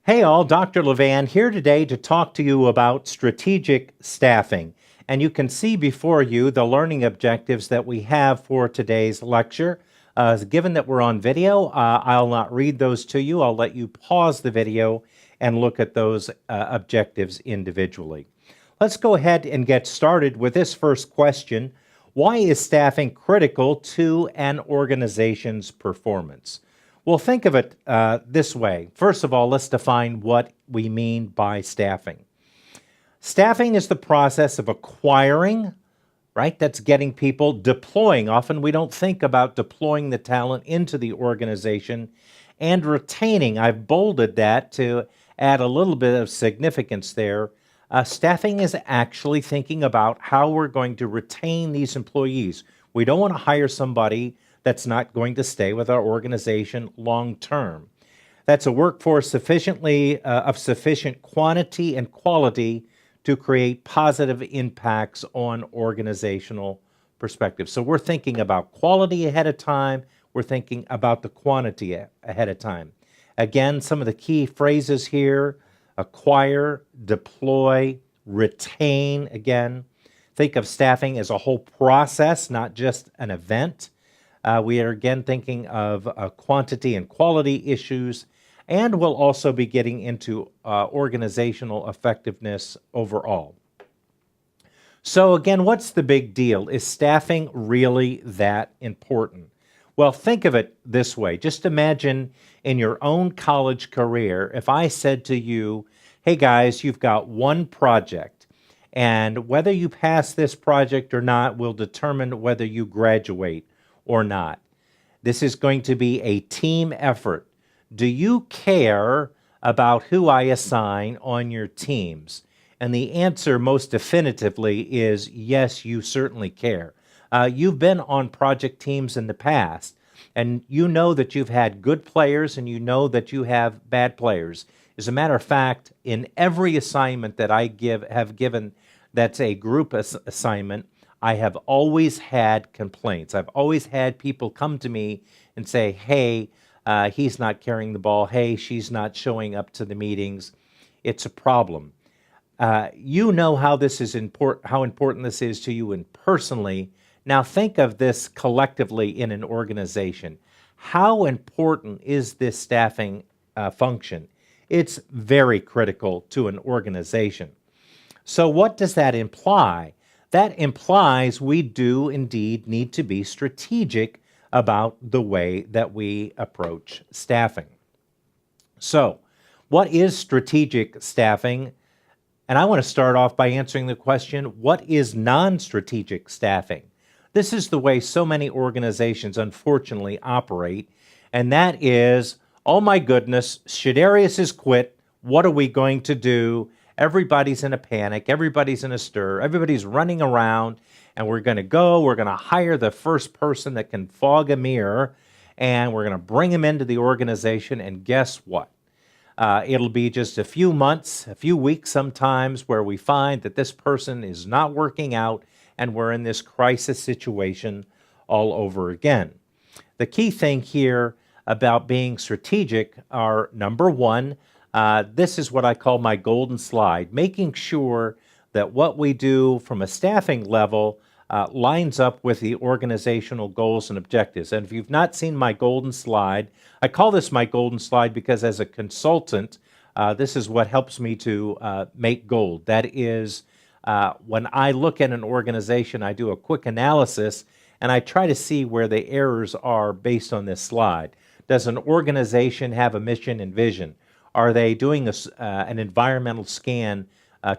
Hey all, Dr. Levan here today to talk to you about strategic staffing. And you can see before you the learning objectives that we have for today's lecture. Given that we're on video, I'll not read those to you. I'll let you pause the video and look at those objectives individually. Let's go ahead and get started with this first question. Why is staffing critical to an organization's performance? Well, think of it this way. First of all, let's define what we mean by staffing. Staffing is the process of acquiring, right? That's getting people, deploying. Often we don't think about deploying the talent into the organization, and retaining. I've bolded that to add a little bit of significance there. Staffing is actually thinking about how we're going to retain these employees. We don't want to hire somebody that's not going to stay with our organization long term. That's a workforce of sufficient quantity and quality to create positive impacts on organizational perspective. So we're thinking about quality ahead of time. We're thinking about the quantity ahead of time. Again, some of the key phrases here: acquire, deploy, retain. Again, think of staffing as a whole process, not just an event. We are again thinking of quantity and quality issues, and we'll also be getting into organizational effectiveness overall. So again, what's the big deal? Is staffing really that important? Well, think of it this way. Just imagine in your own college career, if I said to you, hey guys, you've got one project, and whether you pass this project or not will determine whether you graduate or not. This is going to be a team effort. Do you care about who I assign on your teams? And the answer most definitively is yes, you certainly care. You've been on project teams in the past, and you know that you've had good players and you know that you have bad players. As a matter of fact, in every assignment that I have given that's a group assignment, I have always had complaints. I've always had people come to me and say, hey, he's not carrying the ball. Hey, she's not showing up to the meetings. It's a problem. You know how this is how important this is to you and personally. Now think of this collectively in an organization. How important is this staffing function? It's very critical to an organization. So what does that imply? That implies we do indeed need to be strategic about the way that we approach staffing. So, what is strategic staffing? And I want to start off by answering the question, what is non-strategic staffing? This is the way so many organizations unfortunately operate, and that is, oh my goodness, Shadarius has quit. What are we going to do? Everybody's in a panic, everybody's in a stir, everybody's running around, and we're going to hire the first person that can fog a mirror, and we're going to bring him into the organization, and guess what? It'll be just a few months, a few weeks sometimes, where we find that this person is not working out, and we're in this crisis situation all over again. The key thing here about being strategic are, number one, this is what I call my golden slide, making sure that what we do from a staffing level lines up with the organizational goals and objectives. And if you've not seen my golden slide, I call this my golden slide because as a consultant, this is what helps me to make gold. That is, when I look at an organization, I do a quick analysis and I try to see where the errors are based on this slide. Does an organization have a mission and vision? Are they doing an environmental scan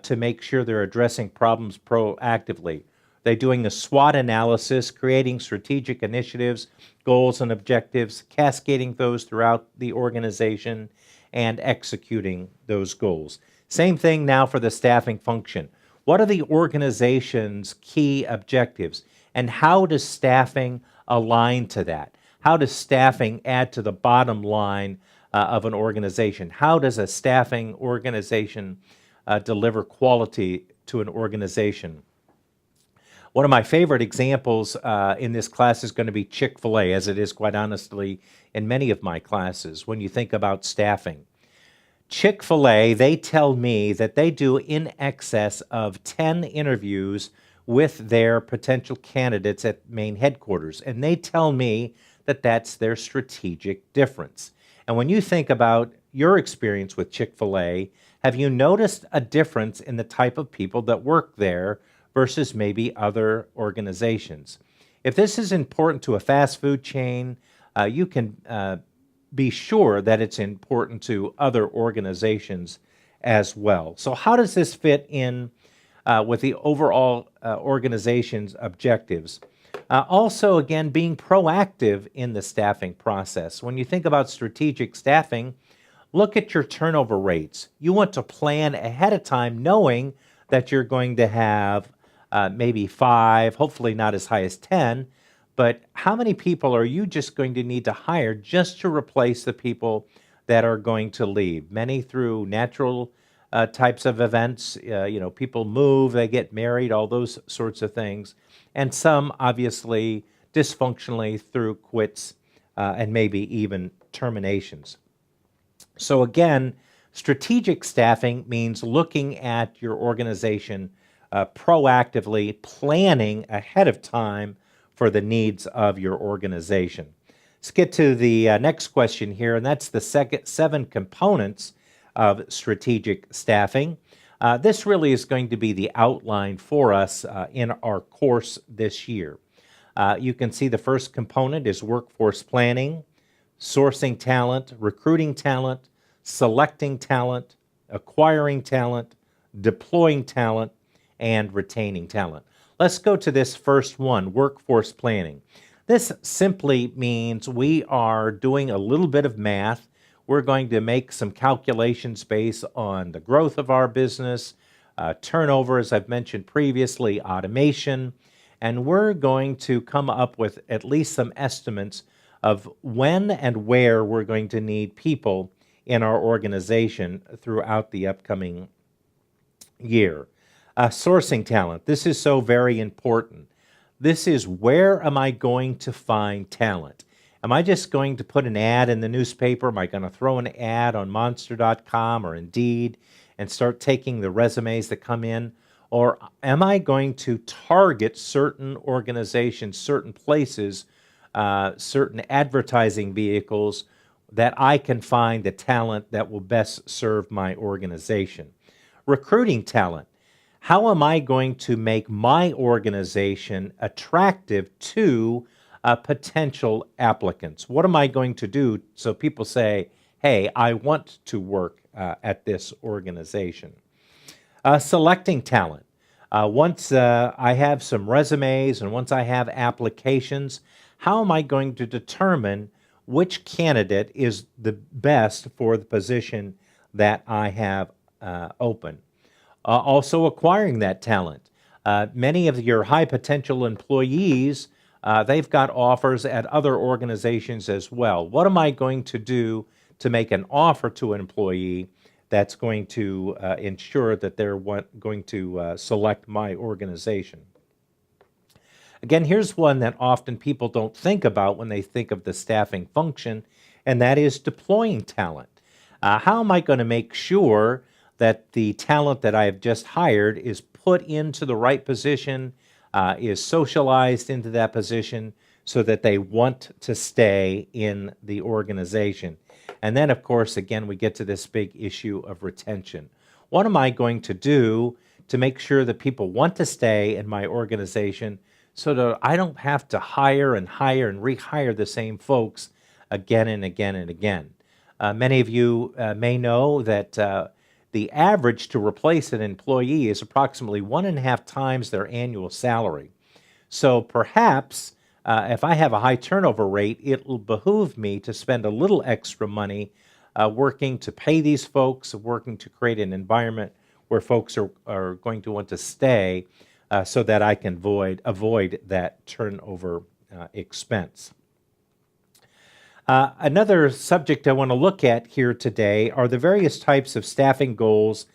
to make sure they're addressing problems proactively? Are they doing a SWOT analysis, creating strategic initiatives, goals and objectives, cascading those throughout the organization, and executing those goals? Same thing now for the staffing function. What are the organization's key objectives? And how does staffing align to that? How does staffing add to the bottom line of an organization? How does a staffing organization deliver quality to an organization? One of my favorite examples in this class is going to be Chick-fil-A, as it is quite honestly in many of my classes when you think about staffing. Chick-fil-A, they tell me that they do in excess of 10 interviews with their potential candidates at main headquarters. And they tell me that that's their strategic difference. And when you think about your experience with Chick-fil-A, have you noticed a difference in the type of people that work there versus maybe other organizations? If this is important to a fast food chain, you can be sure that it's important to other organizations as well. So how does this fit in with the overall organization's objectives? Also, again, being proactive in the staffing process. When you think about strategic staffing, look at your turnover rates. You want to plan ahead of time knowing that you're going to have maybe 5, hopefully not as high as 10, but how many people are you just going to need to hire just to replace the people that are going to leave? Many through natural types of events, people move, they get married, all those sorts of things. And some obviously dysfunctionally through quits and maybe even terminations. So again, strategic staffing means looking at your organization proactively, planning ahead of time for the needs of your organization. Let's get to the next question here, and that's the 7 components of strategic staffing. This really is going to be the outline for us in our course this year. You can see the first component is workforce planning, sourcing talent, recruiting talent, selecting talent, acquiring talent, deploying talent, and retaining talent. Let's go to this first one, workforce planning. This simply means we are doing a little bit of math. We're going to make some calculations based on the growth of our business, turnover, as I've mentioned previously, automation, and we're going to come up with at least some estimates of when and where we're going to need people in our organization throughout the upcoming year. Sourcing talent. This is so very important. This is where am I going to find talent? Am I just going to put an ad in the newspaper? Am I going to throw an ad on Monster.com or Indeed and start taking the resumes that come in? Or am I going to target certain organizations, certain places, certain advertising vehicles that I can find the talent that will best serve my organization? Recruiting talent. How am I going to make my organization attractive to potential applicants? What am I going to do so people say, hey, I want to work at this organization? Selecting talent. Once I have some resumes and once I have applications, how am I going to determine which candidate is the best for the position that I have open? Also acquiring that talent. Many of your high potential employees, they've got offers at other organizations as well. What am I going to do to make an offer to an employee that's going to ensure that they're going to select my organization? Again, here's one that often people don't think about when they think of the staffing function, and that is deploying talent. How am I going to make sure that the talent that I have just hired is put into the right position, is socialized into that position so that they want to stay in the organization? And then, of course, again, we get to this big issue of retention. What am I going to do to make sure that people want to stay in my organization so that I don't have to hire and rehire the same folks again and again and again? Many of you may know that the average to replace an employee is approximately 1.5 times their annual salary. So perhaps if I have a high turnover rate, it will behoove me to spend a little extra money working to pay these folks, working to create an environment where folks are going to want to stay so that I can avoid that turnover expense. Another subject I want to look at here today are the various types of staffing goals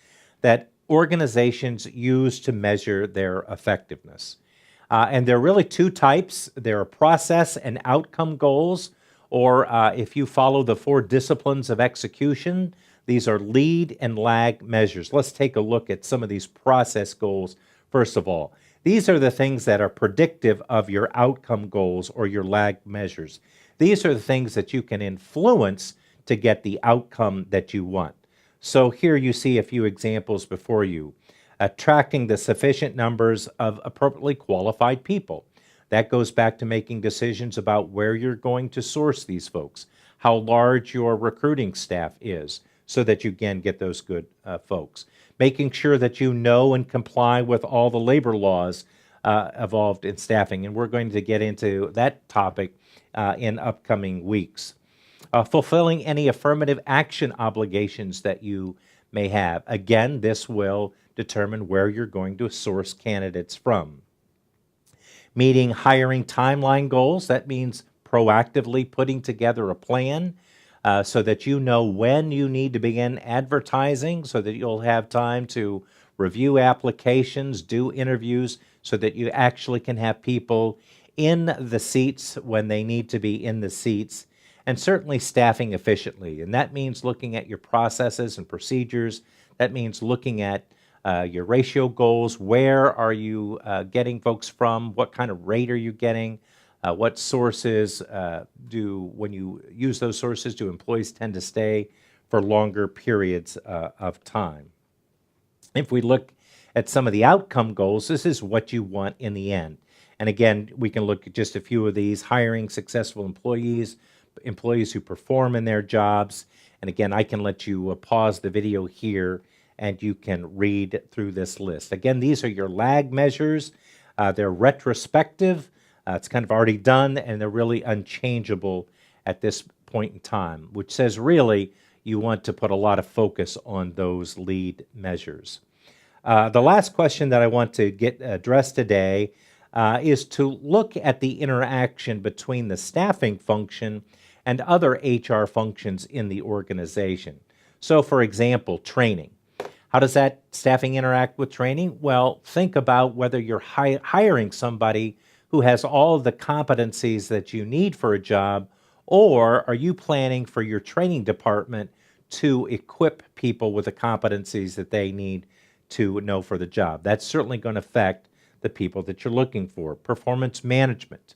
that organizations use to measure their effectiveness. And there are really 2 types. There are process and outcome goals, or if you follow the 4 disciplines of execution, These are lead and lag measures. Let's take a look at some of these process goals first of all. These are the things that are predictive of your outcome goals or your lag measures. These are the things that you can influence to get the outcome that you want. So here you see a few examples before you. Attracting the sufficient numbers of appropriately qualified people. That goes back to making decisions about where you're going to source these folks, how large your recruiting staff is, so that you can get those good folks. Making sure that you know and comply with all the labor laws involved in staffing, and we're going to get into that topic in upcoming weeks. Fulfilling any affirmative action obligations that you may have. Again, this will determine where you're going to source candidates from. Meeting hiring timeline goals. That means proactively putting together a plan so that you know when you need to begin advertising, so that you'll have time to review applications, do interviews, so that you actually can have people in the seats when they need to be in the seats, and certainly staffing efficiently. And that means looking at your processes and procedures. That means looking at your ratio goals. Where are you getting folks from? What kind of rate are you getting? What sources when you use those sources, do employees tend to stay for longer periods of time? If we look at some of the outcome goals, this is what you want in the end. And again, we can look at just a few of these: hiring successful employees, employees who perform in their jobs. And again, I can let you pause the video here and you can read through this list. Again, these are your lag measures. They're retrospective. It's kind of already done, and they're really unchangeable at this point in time, which says really you want to put a lot of focus on those lead measures. The last question that I want to get addressed today is to look at the interaction between the staffing function and other HR functions in the organization. So, for example, training. How does that staffing interact with training? Well, think about whether you're hiring somebody who has all of the competencies that you need for a job, or are you planning for your training department to equip people with the competencies that they need to know for the job? That's certainly going to affect the people that you're looking for. Performance management.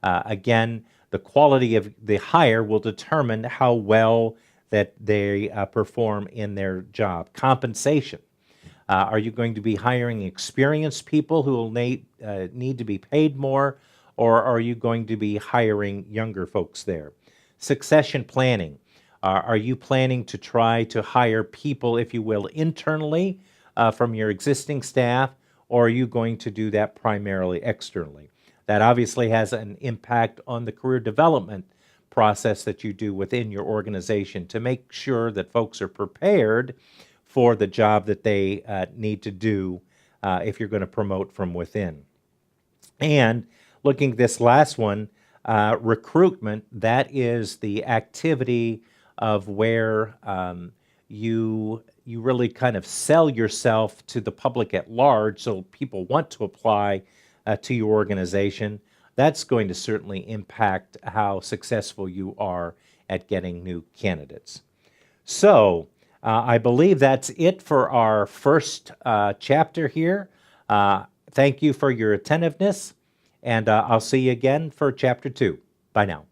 Again, the quality of the hire will determine how well that they perform in their job. Compensation. Are you going to be hiring experienced people who will need to be paid more, or are you going to be hiring younger folks there? Succession planning. Are you planning to try to hire people, if you will, internally from your existing staff, or are you going to do that primarily externally? That obviously has an impact on the career development process that you do within your organization to make sure that folks are prepared for the job that they need to do if you're going to promote from within. And looking at this last one, recruitment, that is the activity of where you really kind of sell yourself to the public at large so people want to apply to your organization. That's going to certainly impact how successful you are at getting new candidates. So I believe that's it for our first chapter here. Thank you for your attentiveness, and I'll see you again for Chapter 2. Bye now.